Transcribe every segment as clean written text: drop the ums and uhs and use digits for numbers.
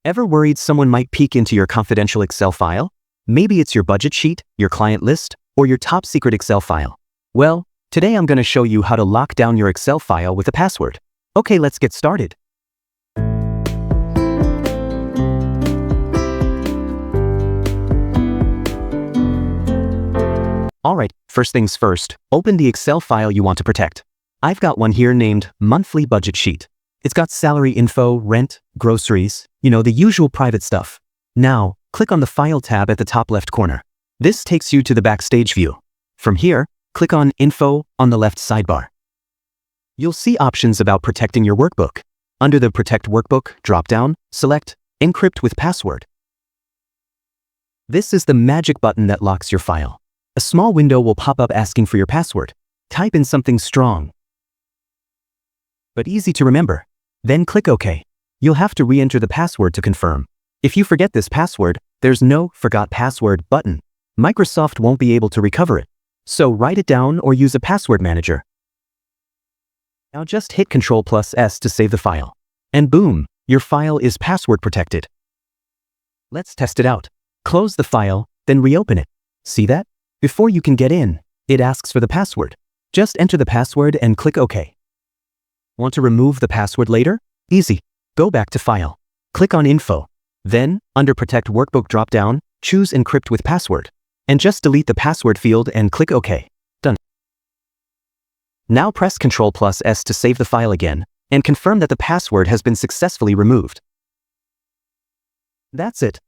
Ever worried someone might peek into your confidential Excel file? Maybe it's your budget sheet, your client list, or your top secret Excel file. Well, today I'm going to show you how to lock down your Excel file with a password. Okay, let's get started. Alright, first things first, open the Excel file you want to protect. I've got one here named Monthly Budget Sheet. It's got salary info, rent, groceries, the usual private stuff. Now, click on the File tab at the top left corner. This takes you to the Backstage view. From here, click on Info on the left sidebar. You'll see options about protecting your workbook. Under the Protect Workbook drop-down, select Encrypt with Password. This is the magic button that locks your file. A small window will pop up asking for your password. Type in something strong, but easy to remember. Then click OK. You'll have to re-enter the password to confirm. If you forget this password, there's no Forgot Password button. Microsoft won't be able to recover it. So write it down or use a password manager. Now just hit Ctrl S to save the file. And boom, your file is password protected. Let's test it out. Close the file, then reopen it. See that? Before you can get in, it asks for the password. Just enter the password and click OK. Want to remove the password later? Easy. Go back to File. Click on Info. Then, under Protect Workbook drop-down, choose Encrypt with Password. And just delete the password field and click OK. Done. Now press Ctrl S to save the file again, and confirm that the password has been successfully removed. That's it.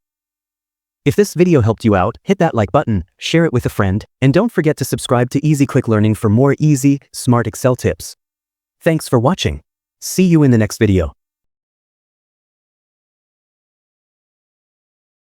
If this video helped you out, hit that like button, share it with a friend, and don't forget to subscribe to Easy Click Learning for more easy, smart Excel tips. Thanks for watching. See you in the next video.